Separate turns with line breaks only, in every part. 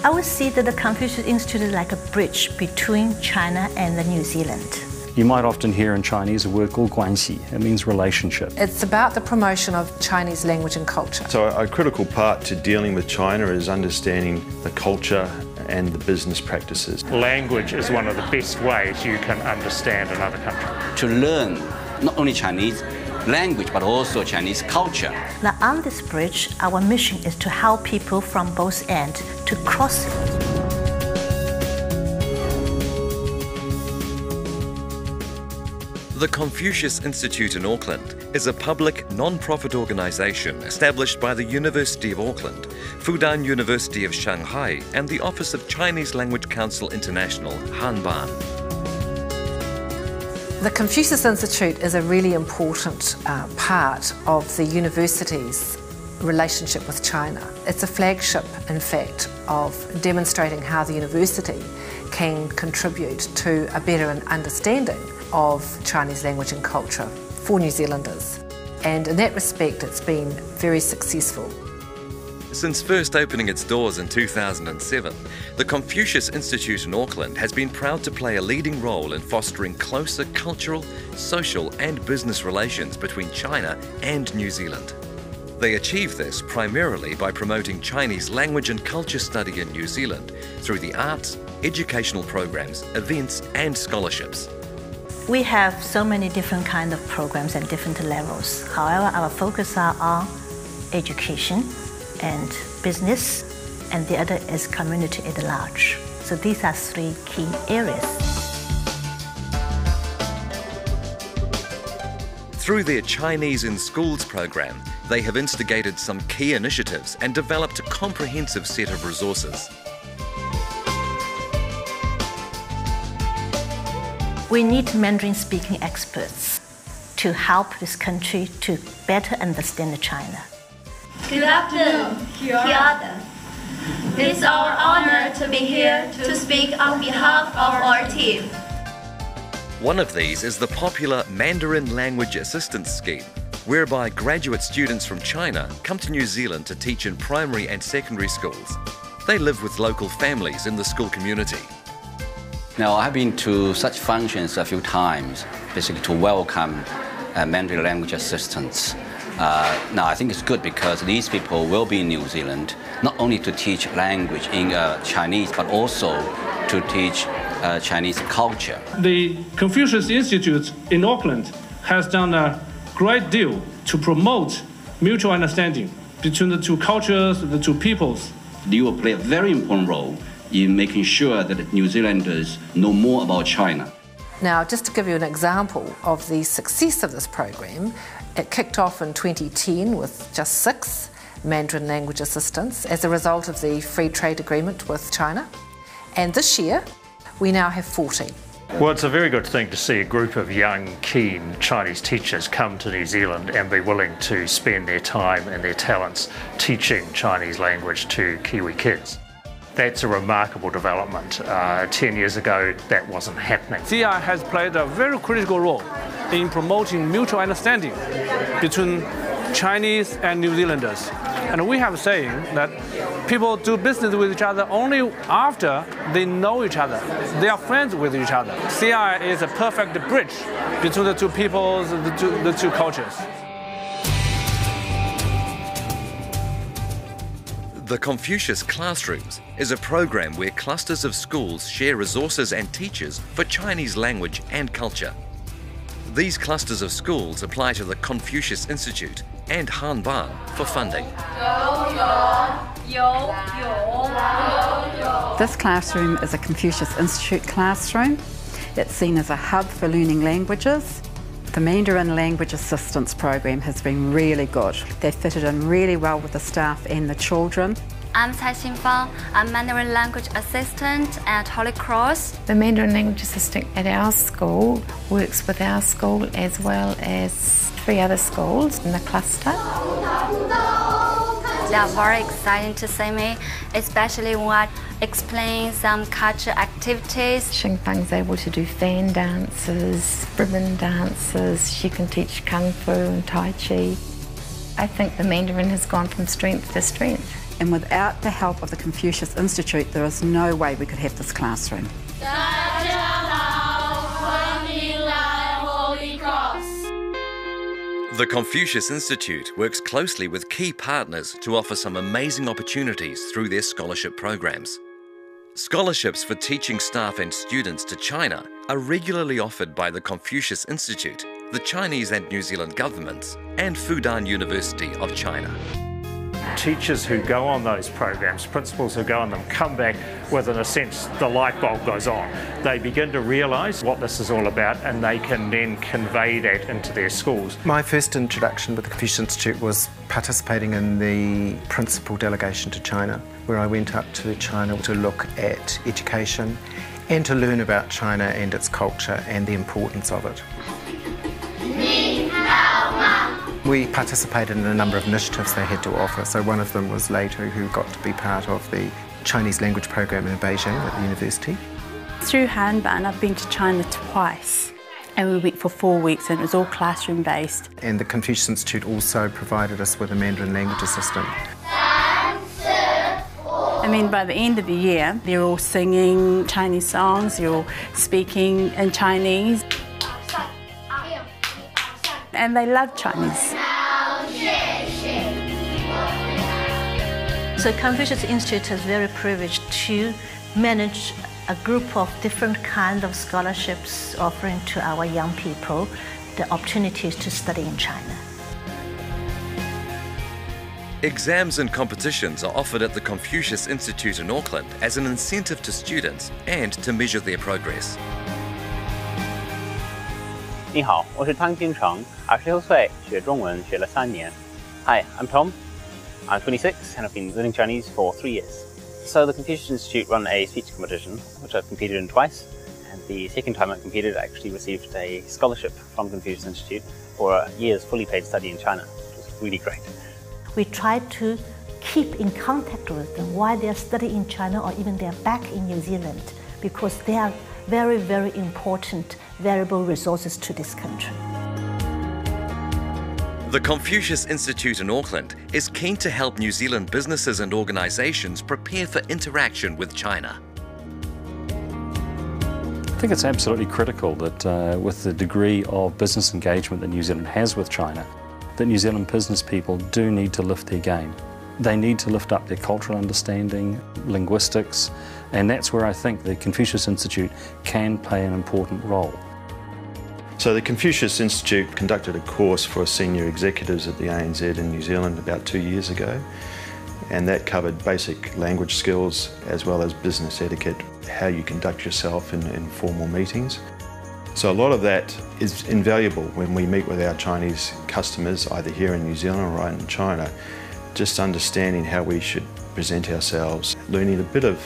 I would see that the Confucius Institute is like a bridge between China and New Zealand.
You might often hear in Chinese a word called 关系. It means relationship.
It's about the promotion of Chinese language and culture.
So a critical part to dealing with China is understanding the culture and the business practices.
Language is one of the best ways you can understand another country.
To learn not only Chinese language but also Chinese culture.
Now on this bridge, our mission is to help people from both ends to cross it.
The Confucius Institute in Auckland is a public, non-profit organisation established by the University of Auckland, Fudan University of Shanghai and the Office of Chinese Language Council International, Hanban.
The Confucius Institute is a really important part of the university's relationship with China. It's a flagship, in fact, of demonstrating how the university can contribute to a better understanding of Chinese language and culture for New Zealanders. And in that respect, it's been very successful.
Since first opening its doors in 2007, the Confucius Institute in Auckland has been proud to play a leading role in fostering closer cultural, social and business relations between China and New Zealand. They achieve this primarily by promoting Chinese language and culture study in New Zealand through the arts, educational programs, events and scholarships.
We have so many different kinds of programs at different levels. However, our focus are on education and business, and the other is community at large. So these are three key areas.
Through their Chinese in Schools program, they have instigated some key initiatives and developed a comprehensive set of resources.
We need Mandarin-speaking experts to help this country to better understand China.
Good afternoon, Kia ora. It's our honor to be here to speak on behalf of our team.
One of these is the popular Mandarin Language Assistance Scheme, whereby graduate students from China come to New Zealand to teach in primary and secondary schools. They live with local families in the school community.
Now, I've been to such functions a few times, basically to welcome Mandarin language assistants. Now, I think it's good because these people will be in New Zealand, not only to teach language in Chinese, but also to teach Chinese culture.
The Confucius Institute in Auckland has done a great deal to promote mutual understanding between the two cultures, the two peoples.
You will play a very important role in making sure that New Zealanders know more about China.
Now, just to give you an example of the success of this program, it kicked off in 2010 with just 6 Mandarin language assistants as a result of the free trade agreement with China. And this year, we now have 40.
Well, it's a very good thing to see a group of young, keen Chinese teachers come to New Zealand and be willing to spend their time and their talents teaching Chinese language to Kiwi kids. That's a remarkable development. 10 years ago, that wasn't happening.
CI has played a very critical role in promoting mutual understanding between Chinese and New Zealanders. And we have a saying that people do business with each other only after they know each other. They are friends with each other. CI is a perfect bridge between the two peoples, the two cultures.
The Confucius Classrooms is a program where clusters of schools share resources and teachers for Chinese language and culture. These clusters of schools apply to the Confucius Institute and Hanban for funding.
This classroom is a Confucius Institute classroom. It's seen as a hub for learning languages. The Mandarin Language Assistance program has been really good. They fitted in really well with the staff and the children.
I'm Cai Xinfang. I'm Mandarin Language Assistant at Holy Cross.
The Mandarin Language Assistant at our school works with our school as well as 3 other schools in the cluster.
They are very exciting to see me, especially when I explain some culture activities.
Xinfang's able to do fan dances, ribbon dances. She can teach Kung Fu and Tai Chi. I think the Mandarin has gone from strength to strength.
And without the help of the Confucius Institute, there is no way we could have this classroom.
The Confucius Institute works closely with key partners to offer some amazing opportunities through their scholarship programs. Scholarships for teaching staff and students to China are regularly offered by the Confucius Institute, the Chinese and New Zealand governments, and Fudan University of China.
Teachers who go on those programs, principals who go on them, come back with, in a sense, the light bulb goes on. They begin to realise what this is all about, and they can then convey that into their schools.
My first introduction with the Confucius Institute was participating in the principal delegation to China, where I went up to China to look at education and to learn about China and its culture and the importance of it. We participated in a number of initiatives they had to offer. So one of them was later who got to be part of the Chinese language program in Beijing at the university.
Through Hanban, I've been to China twice. And we went for 4 weeks and it was all classroom based.
And the Confucius Institute also provided us with a Mandarin language assistant.
I mean, by the end of the year, they're all singing Chinese songs, they're all speaking in Chinese. And they love Chinese.
So Confucius Institute is very privileged to manage a group of different kinds of scholarships offering to our young people the opportunities to study in China.
Exams and competitions are offered at the Confucius Institute in Auckland as an incentive to students and to measure their progress.
你好，我是汤金成，26岁，学中文学了3年。Hi, I'm Tom. I'm 26 and I've been learning Chinese for 3 years. So the Confucius Institute run a speech competition, which I've competed in twice. And the second time I competed, I actually received a scholarship from Confucius Institute for a year's fully paid study in China, which was really great.
We try to keep in contact with them while they are studying in China or even they are back in New Zealand, because they are very, very important valuable resources to this country.
The Confucius Institute in Auckland is keen to help New Zealand businesses and organisations prepare for interaction with China.
I think it's absolutely critical that with the degree of business engagement that New Zealand has with China, that New Zealand business people do need to lift their game. They need to lift up their cultural understanding, linguistics, and that's where I think the Confucius Institute can play an important role.
So the Confucius Institute conducted a course for senior executives at the ANZ in New Zealand about 2 years ago, and that covered basic language skills as well as business etiquette, how you conduct yourself in formal meetings. So a lot of that is invaluable when we meet with our Chinese customers, either here in New Zealand or right in China, just understanding how we should present ourselves. Learning a bit of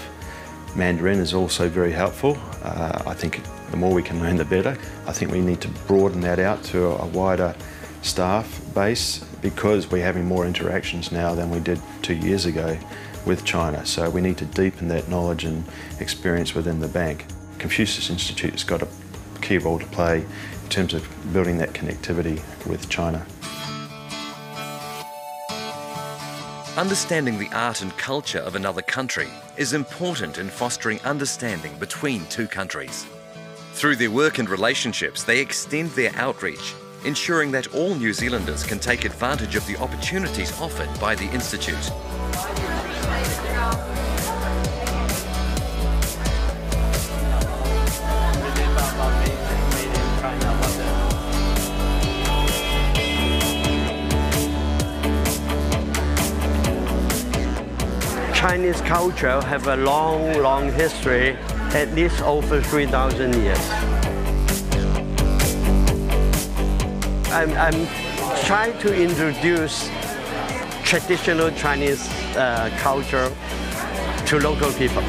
Mandarin is also very helpful. I think the more we can learn, the better. I think we need to broaden that out to a wider staff base because we're having more interactions now than we did 2 years ago with China. So we need to deepen that knowledge and experience within the bank. Confucius Institute has got a key role to play in terms of building that connectivity with China.
Understanding the art and culture of another country is important in fostering understanding between two countries. Through their work and relationships, they extend their outreach, ensuring that all New Zealanders can take advantage of the opportunities offered by the Institute.
Chinese culture have a long history, at least over 3,000 years. I'm trying to introduce traditional Chinese culture to local people.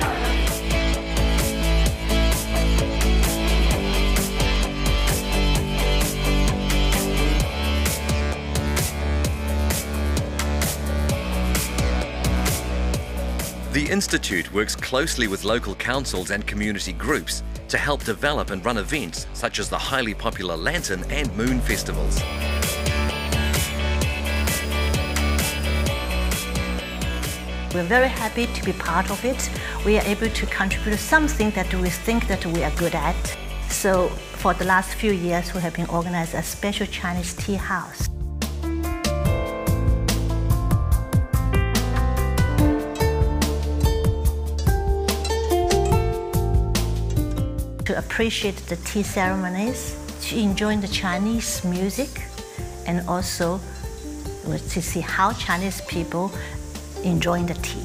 The Institute works closely with local councils and community groups to help develop and run events such as the highly popular Lantern and Moon festivals.
We're very happy to be part of it. We are able to contribute something that we think that we are good at. So for the last few years, we have been organizing a special Chinese tea house. To appreciate the tea ceremonies, to enjoy the Chinese music, and also to see how Chinese people enjoy the tea.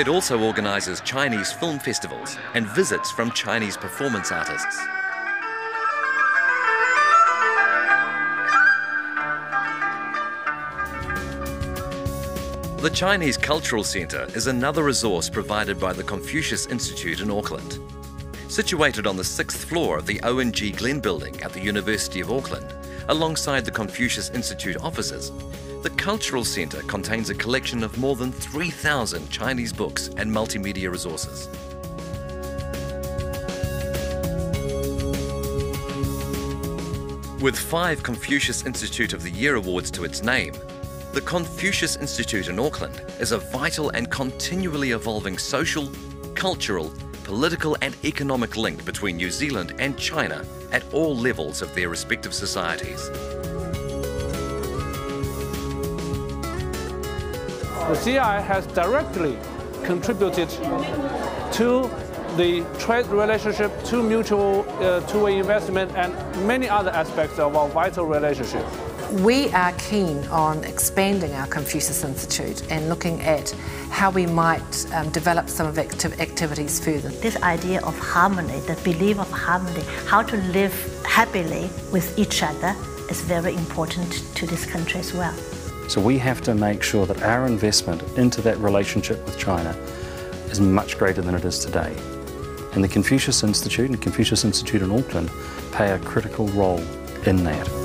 It also organises Chinese film festivals and visits from Chinese performance artists. The Chinese Cultural Centre is another resource provided by the Confucius Institute in Auckland. Situated on the 6th floor of the O&G Glen building at the University of Auckland, alongside the Confucius Institute offices, the Cultural Centre contains a collection of more than 3,000 Chinese books and multimedia resources. With 5 Confucius Institute of the Year awards to its name, the Confucius Institute in Auckland is a vital and continually evolving social, cultural, political and economic link between New Zealand and China at all levels of their respective societies.
The CI has directly contributed to the trade relationship, to mutual two-way investment and many other aspects of our vital relationship.
We are keen on expanding our Confucius Institute and looking at how we might develop some of activities further.
This idea of harmony, the belief of harmony, how to live happily with each other is very important to this country as well.
So we have to make sure that our investment into that relationship with China is much greater than it is today. And the Confucius Institute and Confucius Institute in Auckland play a critical role in that.